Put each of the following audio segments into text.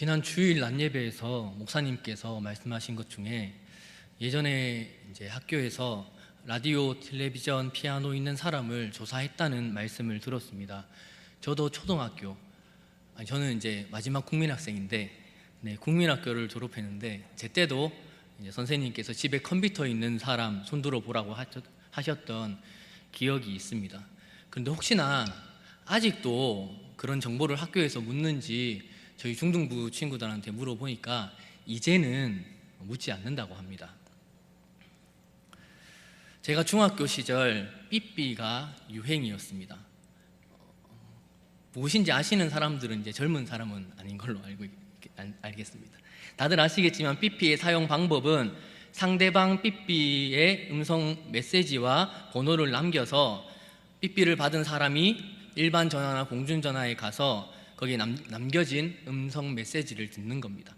지난 주일 낮 예배에서 목사님께서 말씀하신 것 중에 예전에 이제 학교에서 라디오, 텔레비전, 피아노 있는 사람을 조사했다는 말씀을 들었습니다. 저도 초등학교, 저는 이제 마지막 국민학생인데, 국민학교를 졸업했는데 제 때도 이제 선생님께서 집에 컴퓨터 있는 사람 손들어 보라고 하셨던 기억이 있습니다. 그런데 혹시나 아직도 그런 정보를 학교에서 묻는지 저희 중등부 친구들한테 물어보니까 이제는 묻지 않는다고 합니다. 제가 중학교 시절 삐삐가 유행이었습니다. 무엇인지 아시는 사람들은 이제 젊은 사람은 아닌 걸로 알겠습니다. 다들 아시겠지만 삐삐의 사용 방법은 상대방 삐삐의 음성 메시지와 번호를 남겨서 삐삐를 받은 사람이 일반 전화나 공중전화에 가서 거기에 남겨진 음성 메시지를 듣는 겁니다.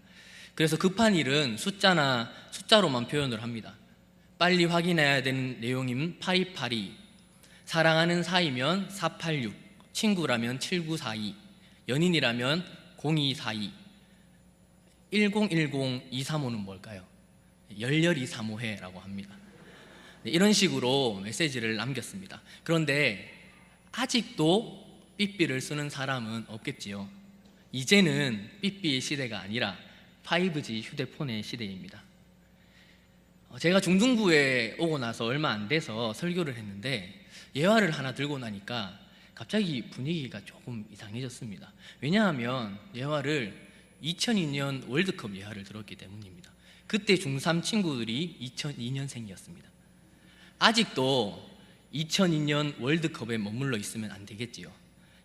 그래서 급한 일은 숫자로만 표현을 합니다. 빨리 확인해야 되는 내용이면 8282, 사랑하는 사이면 486, 친구라면 7942, 연인이라면 0242, 1010-235는 뭘까요? 열렬히 사모해라고 합니다. 이런 식으로 메시지를 남겼습니다. 그런데 아직도 삐삐를 쓰는 사람은 없겠지요. 이제는 삐삐의 시대가 아니라 5G 휴대폰의 시대입니다. 제가 중등부에 오고 나서 얼마 안 돼서 설교를 했는데 예화를 하나 들고 나니까 갑자기 분위기가 조금 이상해졌습니다. 왜냐하면 예화를 2002년 월드컵 예화를 들었기 때문입니다. 그때 중3 친구들이 2002년생이었습니다. 아직도 2002년 월드컵에 머물러 있으면 안 되겠지요.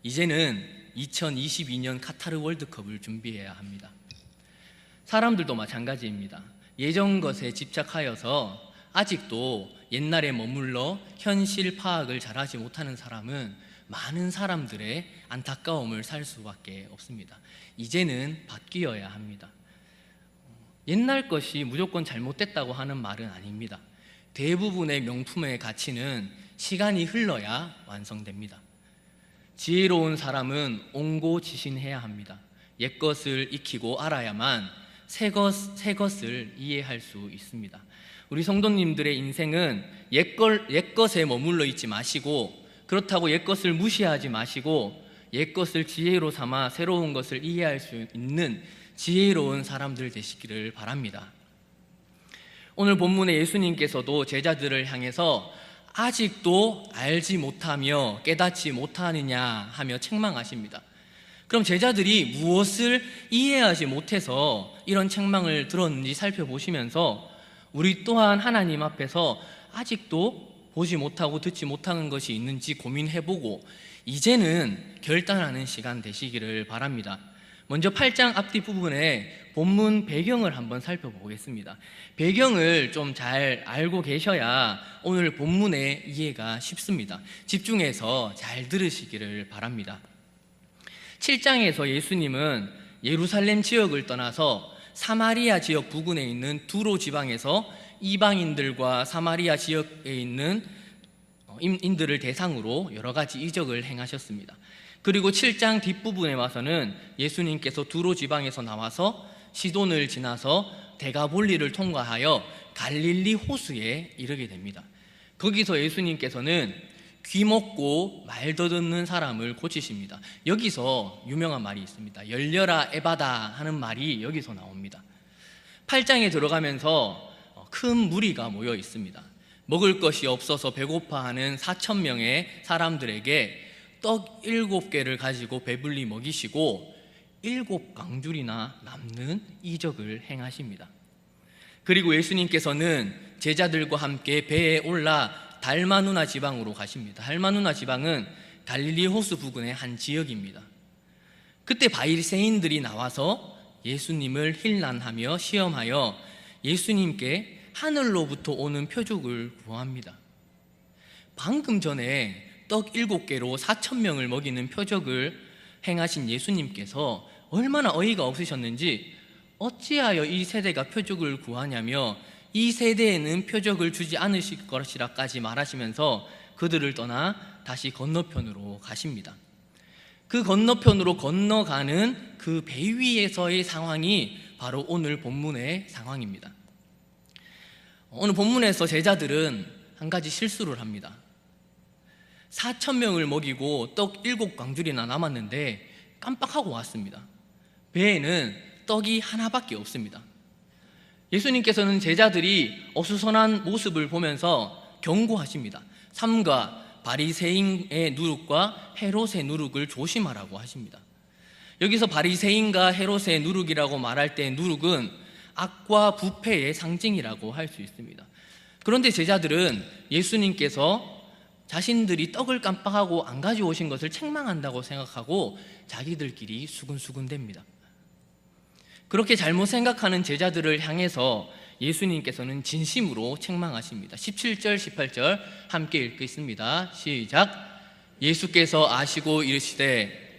이제는 2022년 카타르 월드컵을 준비해야 합니다. 사람들도 마찬가지입니다. 예전 것에 집착하여서 아직도 옛날에 머물러 현실 파악을 잘하지 못하는 사람은 많은 사람들의 안타까움을 살 수밖에 없습니다. 이제는 바뀌어야 합니다. 옛날 것이 무조건 잘못됐다고 하는 말은 아닙니다. 대부분의 명품의 가치는 시간이 흘러야 완성됩니다. 지혜로운 사람은 옹고지신해야 합니다. 옛것을 익히고 알아야만 새 것을 이해할 수 있습니다. 우리 성도님들의 인생은 옛것에 머물러 있지 마시고, 그렇다고 옛것을 무시하지 마시고, 옛것을 지혜로 삼아 새로운 것을 이해할 수 있는 지혜로운 사람들 되시기를 바랍니다. 오늘 본문에 예수님께서도 제자들을 향해서 아직도 알지 못하며 깨닫지 못하느냐 하며 책망하십니다. 그럼 제자들이 무엇을 이해하지 못해서 이런 책망을 들었는지 살펴보시면서 우리 또한 하나님 앞에서 아직도 보지 못하고 듣지 못하는 것이 있는지 고민해보고 이제는 결단하는 시간 되시기를 바랍니다. 먼저 8장 앞뒤 부분에 본문 배경을 한번 살펴보겠습니다. 배경을 좀 잘 알고 계셔야 오늘 본문의 이해가 쉽습니다. 집중해서 잘 들으시기를 바랍니다. 7장에서 예수님은 예루살렘 지역을 떠나서 사마리아 지역 부근에 있는 두로 지방에서 이방인들과 사마리아 지역에 있는 인들을 대상으로 여러 가지 이적을 행하셨습니다. 그리고 7장 뒷부분에 와서는 예수님께서 두로 지방에서 나와서 시돈을 지나서 데가볼리를 통과하여 갈릴리 호수에 이르게 됩니다. 거기서 예수님께서는 귀 먹고 말 더듬는 사람을 고치십니다. 여기서 유명한 말이 있습니다. 열려라 에바다 하는 말이 여기서 나옵니다. 8장에 들어가면서 큰 무리가 모여 있습니다. 먹을 것이 없어서 배고파하는 4,000명의 사람들에게 떡 7개를 가지고 배불리 먹이시고 7강줄이나 남는 이적을 행하십니다. 그리고 예수님께서는 제자들과 함께 배에 올라 달마누나 지방으로 가십니다. 달마누나 지방은 갈릴리 호수 부근의 한 지역입니다. 그때 바리새인들이 나와서 예수님을 힐난하며 시험하여 예수님께 하늘로부터 오는 표적을 구합니다. 방금 전에 떡 7개로 4,000명을 먹이는 표적을 행하신 예수님께서 얼마나 어이가 없으셨는지 어찌하여 이 세대가 표적을 구하냐며 이 세대에는 표적을 주지 않으실 것이라까지 말하시면서 그들을 떠나 다시 건너편으로 가십니다. 그 건너편으로 건너가는 그 배 위에서의 상황이 바로 오늘 본문의 상황입니다. 오늘 본문에서 제자들은 한 가지 실수를 합니다. 4,000명을 먹이고 떡 7광줄이나 남았는데 깜빡하고 왔습니다. 배에는 떡이 하나밖에 없습니다. 예수님께서는 제자들이 어수선한 모습을 보면서 경고하십니다. 삼가 바리새인의 누룩과 헤롯의 누룩을 조심하라고 하십니다. 여기서 바리새인과 헤롯의 누룩이라고 말할 때 누룩은 악과 부패의 상징이라고 할 수 있습니다. 그런데 제자들은 예수님께서 자신들이 떡을 깜빡하고 안 가져오신 것을 책망한다고 생각하고 자기들끼리 수근수근댑니다. 그렇게 잘못 생각하는 제자들을 향해서 예수님께서는 진심으로 책망하십니다. 17절, 18절 함께 읽겠습니다. 시작. 예수께서 아시고 이르시되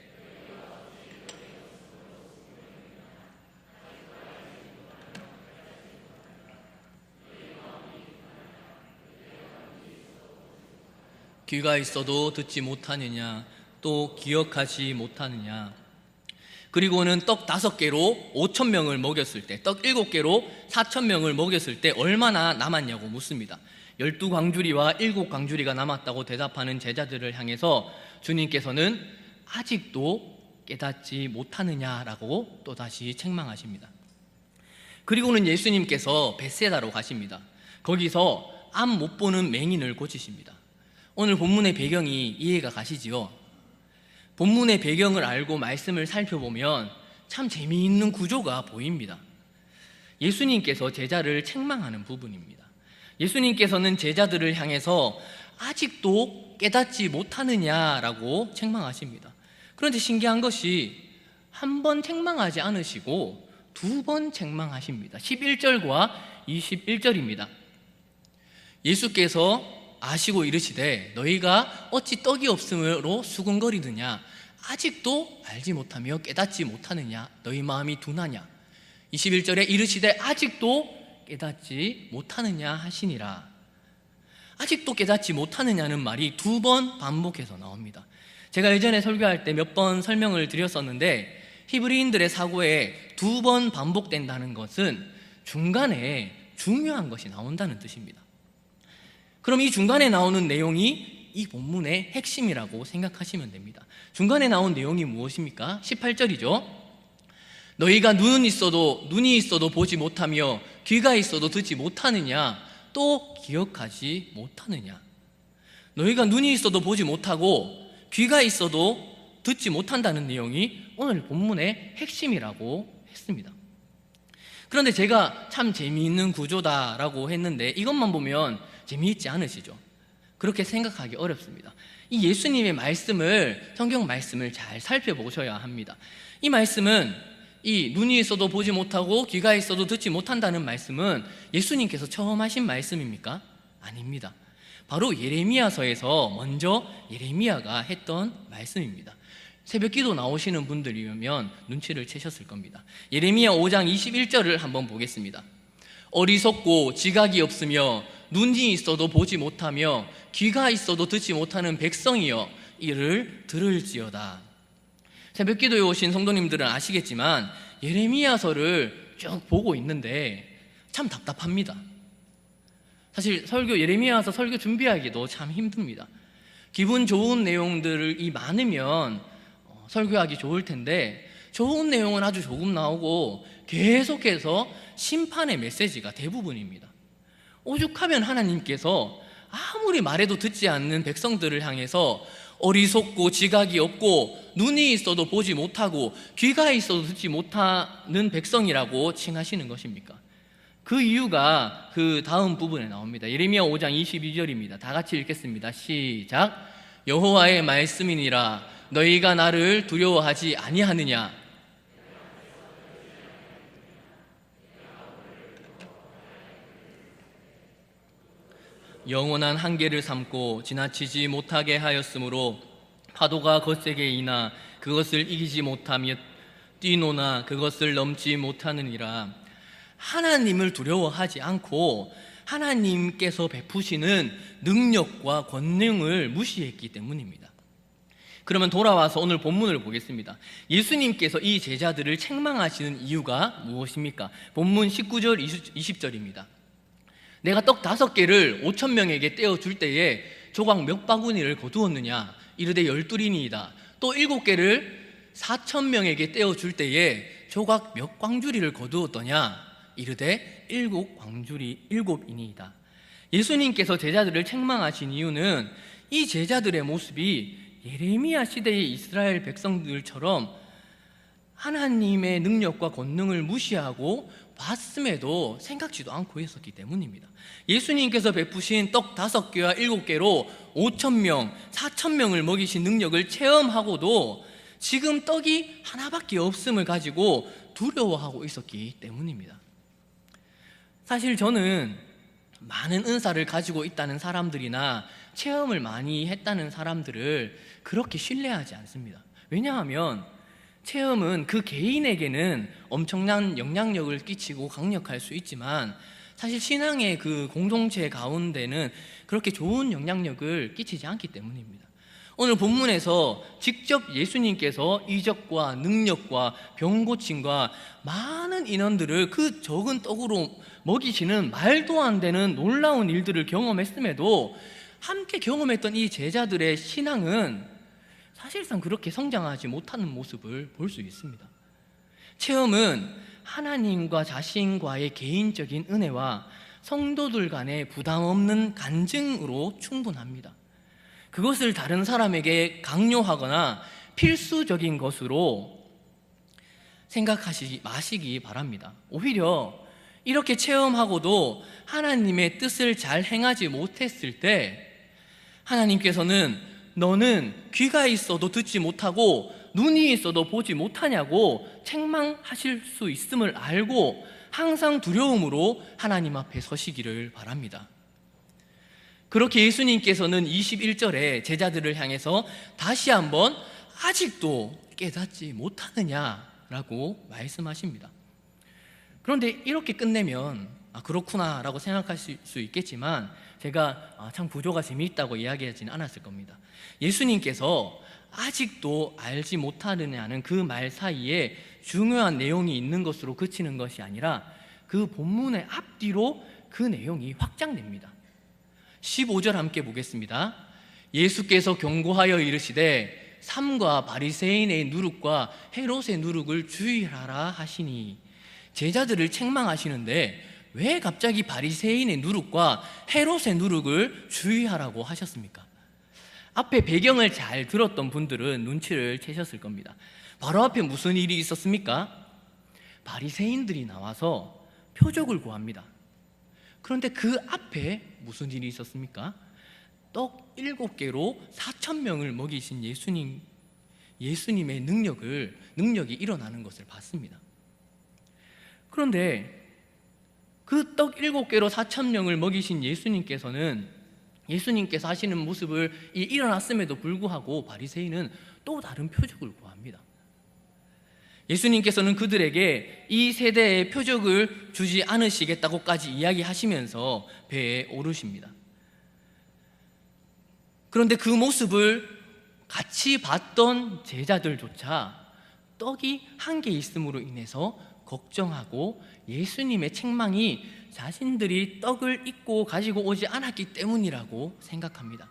귀가 있어도 듣지 못하느냐, 또 기억하지 못하느냐. 그리고는 떡 5개로 5,000명을 먹였을 때, 떡 7개로 4,000명을 먹였을 때 얼마나 남았냐고 묻습니다. 12광주리와 7광주리가 남았다고 대답하는 제자들을 향해서 주님께서는 아직도 깨닫지 못하느냐라고 또다시 책망하십니다. 그리고는 예수님께서 벳세다로 가십니다. 거기서 앞 못 보는 맹인을 고치십니다. 오늘 본문의 배경이 이해가 가시지요? 본문의 배경을 알고 말씀을 살펴보면 참 재미있는 구조가 보입니다. 예수님께서 제자를 책망하는 부분입니다. 예수님께서는 제자들을 향해서 아직도 깨닫지 못하느냐라고 책망하십니다. 그런데 신기한 것이 한 번 책망하지 않으시고 2번 책망하십니다. 11절과 21절입니다. 예수께서 아시고 이르시되 너희가 어찌 떡이 없음으로 수군거리느냐, 아직도 알지 못하며 깨닫지 못하느냐, 너희 마음이 둔하냐. 21절에 이르시되 아직도 깨닫지 못하느냐 하시니라. 아직도 깨닫지 못하느냐는 말이 2번 반복해서 나옵니다. 제가 예전에 설교할 때 몇 번 설명을 드렸었는데 히브리인들의 사고에 2번 반복된다는 것은 중간에 중요한 것이 나온다는 뜻입니다. 그럼 이 중간에 나오는 내용이 이 본문의 핵심이라고 생각하시면 됩니다. 중간에 나온 내용이 무엇입니까? 18절이죠. 너희가 눈이 있어도 보지 못하며 귀가 있어도 듣지 못하느냐, 또 기억하지 못하느냐. 너희가 눈이 있어도 보지 못하고 귀가 있어도 듣지 못한다는 내용이 오늘 본문의 핵심이라고 했습니다. 그런데 제가 참 재미있는 구조다라고 했는데 이것만 보면 재미있지 않으시죠? 그렇게 생각하기 어렵습니다. 이 예수님의 말씀을, 성경 말씀을 잘 살펴보셔야 합니다. 이 말씀은 이 눈이 있어도 보지 못하고 귀가 있어도 듣지 못한다는 말씀은 예수님께서 처음 하신 말씀입니까? 아닙니다. 바로 예레미야서에서 먼저 예레미야가 했던 말씀입니다. 새벽기도 나오시는 분들이면 눈치를 채셨을 겁니다. 예레미야 5장 21절을 한번 보겠습니다. 어리석고 지각이 없으며 눈이 있어도 보지 못하며 귀가 있어도 듣지 못하는 백성이여 이를 들을지어다. 새벽기도에 오신 성도님들은 아시겠지만 예레미야서를 쭉 보고 있는데 참 답답합니다. 사실 예레미야서 설교 준비하기도 참 힘듭니다. 기분 좋은 내용들이 많으면 설교하기 좋을 텐데 좋은 내용은 아주 조금 나오고 계속해서 심판의 메시지가 대부분입니다. 오죽하면 하나님께서 아무리 말해도 듣지 않는 백성들을 향해서 어리석고 지각이 없고 눈이 있어도 보지 못하고 귀가 있어도 듣지 못하는 백성이라고 칭하시는 것입니까? 그 이유가 그 다음 부분에 나옵니다. 예레미야 5장 22절입니다. 다 같이 읽겠습니다. 시작. 여호와의 말씀이니라 너희가 나를 두려워하지 아니하느냐. 영원한 한계를 삼고 지나치지 못하게 하였으므로 파도가 거세게 이나 그것을 이기지 못하며 뛰노나 그것을 넘지 못하느니라. 하나님을 두려워하지 않고 하나님께서 베푸시는 능력과 권능을 무시했기 때문입니다. 그러면 돌아와서 오늘 본문을 보겠습니다. 예수님께서 이 제자들을 책망하시는 이유가 무엇입니까? 본문 19절 20절입니다. 내가 떡 5개를 5,000명에게 떼어줄 때에 조각 몇 바구니를 거두었느냐? 이르되 12이니이다. 또 7개를 4,000명에게 떼어줄 때에 조각 몇 광주리를 거두었더냐? 이르되 7이니이다. 예수님께서 제자들을 책망하신 이유는 이 제자들의 모습이 예레미야 시대의 이스라엘 백성들처럼 하나님의 능력과 권능을 무시하고 봤음에도 생각지도 않고 있었기 때문입니다. 예수님께서 베푸신 떡 5개와 7개로 5,000명, 4,000명을 먹이신 능력을 체험하고도 지금 떡이 하나밖에 없음을 가지고 두려워하고 있었기 때문입니다. 사실 저는 많은 은사를 가지고 있다는 사람들이나 체험을 많이 했다는 사람들을 그렇게 신뢰하지 않습니다. 왜냐하면 체험은 그 개인에게는 엄청난 영향력을 끼치고 강력할 수 있지만 사실 신앙의 그 공동체 가운데는 그렇게 좋은 영향력을 끼치지 않기 때문입니다. 오늘 본문에서 직접 예수님께서 이적과 능력과 병 고침과 많은 인원들을 그 적은 떡으로 먹이시는 말도 안 되는 놀라운 일들을 경험했음에도 함께 경험했던 이 제자들의 신앙은 사실상 그렇게 성장하지 못하는 모습을 볼 수 있습니다. 체험은 하나님과 자신과의 개인적인 은혜와 성도들 간의 부담 없는 간증으로 충분합니다. 그것을 다른 사람에게 강요하거나 필수적인 것으로 생각하시지 마시기 바랍니다. 오히려 이렇게 체험하고도 하나님의 뜻을 잘 행하지 못했을 때 하나님께서는 너는 귀가 있어도 듣지 못하고 눈이 있어도 보지 못하냐고 책망하실 수 있음을 알고 항상 두려움으로 하나님 앞에 서시기를 바랍니다. 그렇게 예수님께서는 21절에 제자들을 향해서 다시 한번 아직도 깨닫지 못하느냐라고 말씀하십니다. 그런데 이렇게 끝내면 그렇구나 라고 생각하실 수 있겠지만 제가 참 구조가 재미있다고 이야기하지는 않았을 겁니다. 예수님께서 아직도 알지 못하느냐는 그 말 사이에 중요한 내용이 있는 것으로 그치는 것이 아니라 그 본문의 앞뒤로 그 내용이 확장됩니다. 15절 함께 보겠습니다. 예수께서 경고하여 이르시되 삼가 바리새인의 누룩과 헤롯의 누룩을 주의하라 하시니. 제자들을 책망하시는데 왜 갑자기 바리새인의 누룩과 헤롯의 누룩을 주의하라고 하셨습니까? 앞에 배경을 잘 들었던 분들은 눈치를 채셨을 겁니다. 바로 앞에 무슨 일이 있었습니까? 바리새인들이 나와서 표적을 구합니다. 그런데 그 앞에 무슨 일이 있었습니까? 떡 7개로 4,000명을 먹이신 예수님의 능력이 일어나는 것을 봤습니다. 그런데 그 떡 7개로 4,000명을 먹이신 예수님께서 하시는 모습을 일어났음에도 불구하고 바리새인은 또 다른 표적을 구합니다. 예수님께서는 그들에게 이 세대에 표적을 주지 않으시겠다고까지 이야기하시면서 배에 오르십니다. 그런데 그 모습을 같이 봤던 제자들조차 떡이 한 개 있음으로 인해서 걱정하고 예수님의 책망이 자신들이 떡을 잊고 가지고 오지 않았기 때문이라고 생각합니다.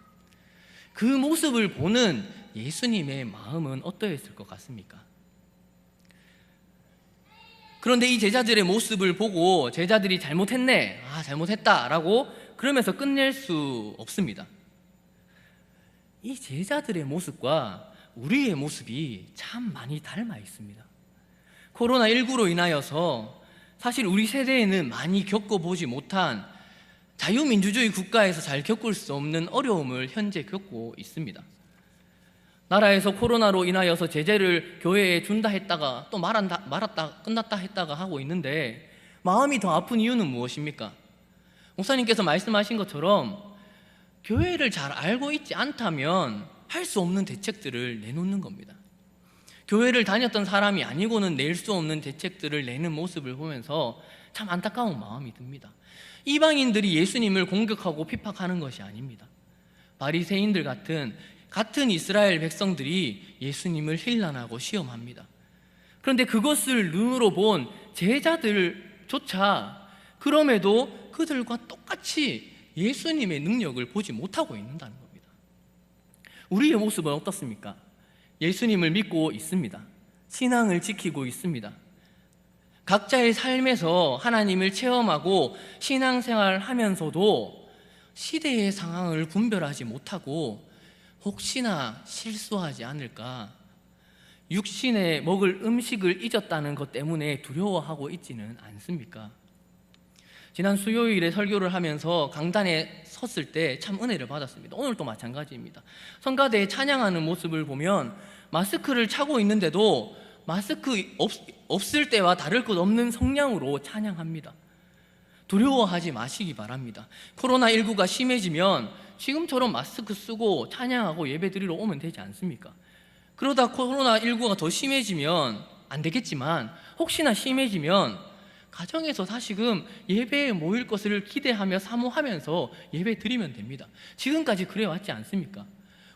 그 모습을 보는 예수님의 마음은 어떠했을 것 같습니까? 그런데 이 제자들의 모습을 보고 제자들이 잘못했다 라고 그러면서 끝낼 수 없습니다. 이 제자들의 모습과 우리의 모습이 참 많이 닮아 있습니다. 코로나19로 인하여서 사실 우리 세대에는 많이 겪어보지 못한 자유민주주의 국가에서 잘 겪을 수 없는 어려움을 현재 겪고 있습니다. 나라에서 코로나로 인하여서 제재를 교회에 준다 했다가 또 말았다 끝났다 했다가 하고 있는데 마음이 더 아픈 이유는 무엇입니까? 목사님께서 말씀하신 것처럼 교회를 잘 알고 있지 않다면 할 수 없는 대책들을 내놓는 겁니다. 교회를 다녔던 사람이 아니고는 낼 수 없는 대책들을 내는 모습을 보면서 참 안타까운 마음이 듭니다. 이방인들이 예수님을 공격하고 핍박하는 것이 아닙니다. 바리새인들 같은 같은 이스라엘 백성들이 예수님을 힐난하고 시험합니다. 그런데 그것을 눈으로 본 제자들조차 그럼에도 그들과 똑같이 예수님의 능력을 보지 못하고 있는다는 겁니다. 우리의 모습은 어떻습니까? 예수님을 믿고 있습니다. 신앙을 지키고 있습니다. 각자의 삶에서 하나님을 체험하고 신앙생활을 하면서도 시대의 상황을 분별하지 못하고 혹시나 실수하지 않을까, 육신에 먹을 음식을 잊었다는 것 때문에 두려워하고 있지는 않습니까? 지난 수요일에 설교를 하면서 강단에 섰을 때 참 은혜를 받았습니다. 오늘도 마찬가지입니다. 성가대에 찬양하는 모습을 보면 마스크를 차고 있는데도 마스크 없을 때와 다를 것 없는 성량으로 찬양합니다. 두려워하지 마시기 바랍니다. 코로나19가 심해지면 지금처럼 마스크 쓰고 찬양하고 예배드리러 오면 되지 않습니까? 그러다 코로나19가 더 심해지면 안 되겠지만 혹시나 심해지면 가정에서 다시금 예배에 모일 것을 기대하며 사모하면서 예배 드리면 됩니다. 지금까지 그래왔지 않습니까?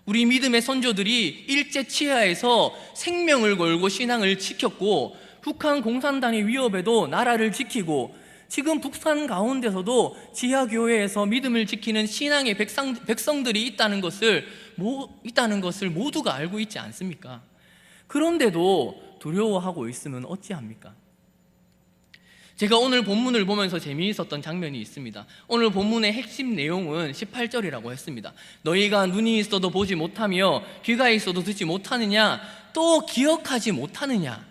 우리 믿음의 선조들이 일제치하에서 생명을 걸고 신앙을 지켰고, 북한 공산당의 위협에도 나라를 지키고, 지금 북한 가운데서도 지하교회에서 믿음을 지키는 신앙의 백성들이 있다는 것을 모두가 알고 있지 않습니까? 그런데도 두려워하고 있으면 어찌합니까? 제가 오늘 본문을 보면서 재미있었던 장면이 있습니다. 오늘 본문의 핵심 내용은 18절이라고 했습니다. 너희가 눈이 있어도 보지 못하며 귀가 있어도 듣지 못하느냐, 또 기억하지 못하느냐.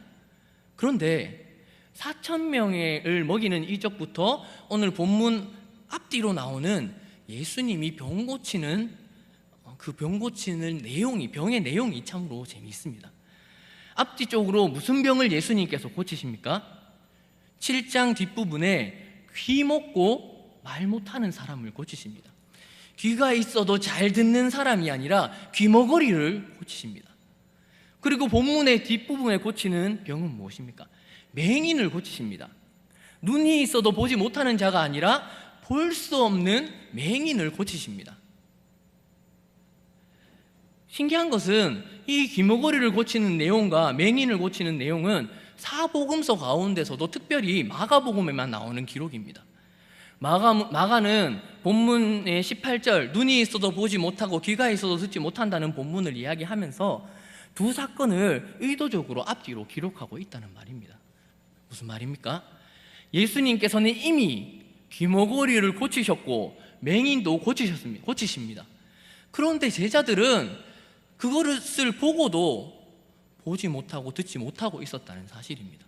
그런데 4,000명을 먹이는 이적부터 오늘 본문 앞뒤로 나오는 예수님이 병 고치는 내용이, 병의 내용이 참으로 재미있습니다. 앞뒤 쪽으로 무슨 병을 예수님께서 고치십니까? 7장 뒷부분에 귀 먹고 말 못하는 사람을 고치십니다. 귀가 있어도 잘 듣는 사람이 아니라 귀머거리를 고치십니다. 그리고 본문의 뒷부분에 고치는 병은 무엇입니까? 맹인을 고치십니다. 눈이 있어도 보지 못하는 자가 아니라 볼 수 없는 맹인을 고치십니다. 신기한 것은 이 귀머거리를 고치는 내용과 맹인을 고치는 내용은 사복음서 가운데서도 특별히 마가복음에만 나오는 기록입니다. 마가는 본문의 18절 눈이 있어도 보지 못하고 귀가 있어도 듣지 못한다는 본문을 이야기하면서 두 사건을 의도적으로 앞뒤로 기록하고 있다는 말입니다. 무슨 말입니까? 예수님께서는 이미 귀머거리를 고치셨고 맹인도 고치십니다. 그런데 제자들은 그것을 보고도 보지 못하고 듣지 못하고 있었다는 사실입니다.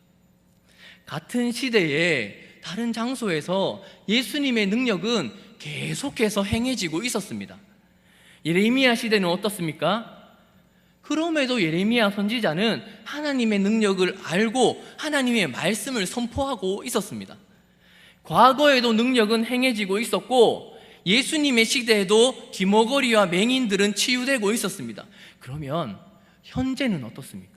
같은 시대에 다른 장소에서 예수님의 능력은 계속해서 행해지고 있었습니다. 예레미야 시대는 어떻습니까? 그럼에도 예레미야 선지자는 하나님의 능력을 알고 하나님의 말씀을 선포하고 있었습니다. 과거에도 능력은 행해지고 있었고 예수님의 시대에도 귀머거리와 맹인들은 치유되고 있었습니다. 그러면 현재는 어떻습니까?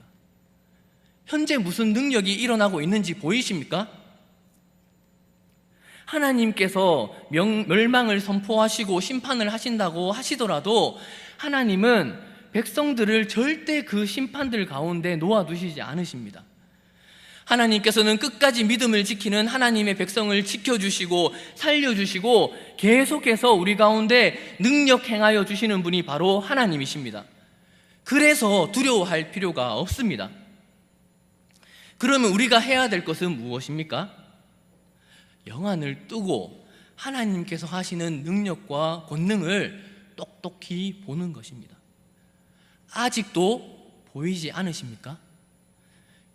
현재 무슨 능력이 일어나고 있는지 보이십니까? 하나님께서 멸망을 선포하시고 심판을 하신다고 하시더라도 하나님은 백성들을 절대 그 심판들 가운데 놓아두시지 않으십니다. 하나님께서는 끝까지 믿음을 지키는 하나님의 백성을 지켜주시고 살려주시고 계속해서 우리 가운데 능력 행하여 주시는 분이 바로 하나님이십니다. 그래서 두려워할 필요가 없습니다. 그러면 우리가 해야 될 것은 무엇입니까? 영안을 뜨고 하나님께서 하시는 능력과 권능을 똑똑히 보는 것입니다. 아직도 보이지 않으십니까?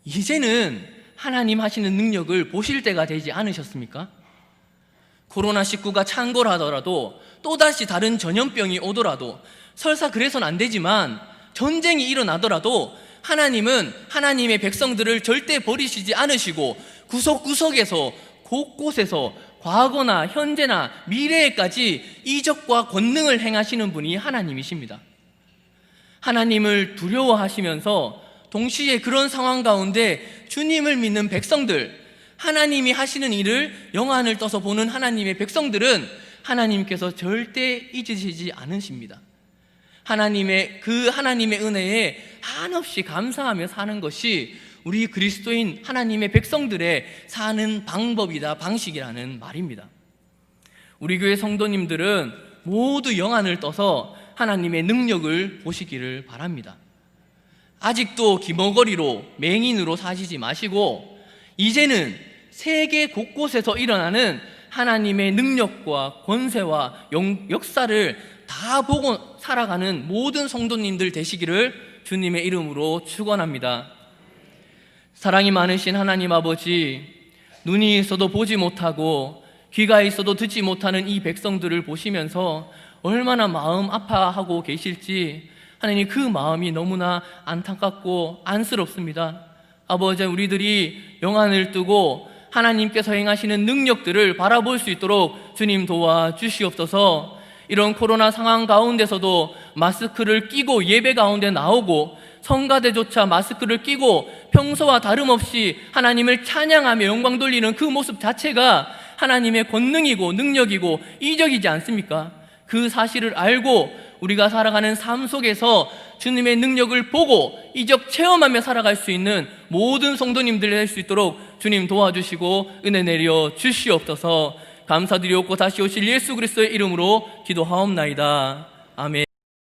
이제는 하나님 하시는 능력을 보실 때가 되지 않으셨습니까? 코로나19가 창궐하더라도 또다시 다른 전염병이 오더라도 설사 그래서는 안 되지만 전쟁이 일어나더라도 하나님은 하나님의 백성들을 절대 버리시지 않으시고 구석구석에서 곳곳에서 과거나 현재나 미래에까지 이적과 권능을 행하시는 분이 하나님이십니다. 하나님을 두려워하시면서 동시에 그런 상황 가운데 주님을 믿는 백성들, 하나님이 하시는 일을 영안을 떠서 보는 하나님의 백성들은 하나님께서 절대 잊으시지 않으십니다. 하나님의 은혜에 한없이 감사하며 사는 것이 우리 그리스도인 하나님의 백성들의 사는 방법이다, 방식이라는 말입니다. 우리 교회 성도님들은 모두 영안을 떠서 하나님의 능력을 보시기를 바랍니다. 아직도 기머거리로 맹인으로 사시지 마시고 이제는 세계 곳곳에서 일어나는 하나님의 능력과 권세와 역사를 다 보고 살아가는 모든 성도님들 되시기를 주님의 이름으로 축원합니다. 사랑이 많으신 하나님 아버지, 눈이 있어도 보지 못하고 귀가 있어도 듣지 못하는 이 백성들을 보시면서 얼마나 마음 아파하고 계실지 하나님, 그 마음이 너무나 안타깝고 안쓰럽습니다. 아버지, 우리들이 영안을 뜨고 하나님께서 행하시는 능력들을 바라볼 수 있도록 주님 도와주시옵소서. 이런 코로나 상황 가운데서도 마스크를 끼고 예배 가운데 나오고 성가대조차 마스크를 끼고 평소와 다름없이 하나님을 찬양하며 영광 돌리는 그 모습 자체가 하나님의 권능이고 능력이고 이적이지 않습니까? 그 사실을 알고 우리가 살아가는 삶 속에서 주님의 능력을 보고 이적 체험하며 살아갈 수 있는 모든 성도님들 될 수 있도록 주님 도와주시고 은혜 내려 주시옵소서. 감사드리옵고 다시 오실 예수 그리스도의 이름으로 기도하옵나이다. 아멘.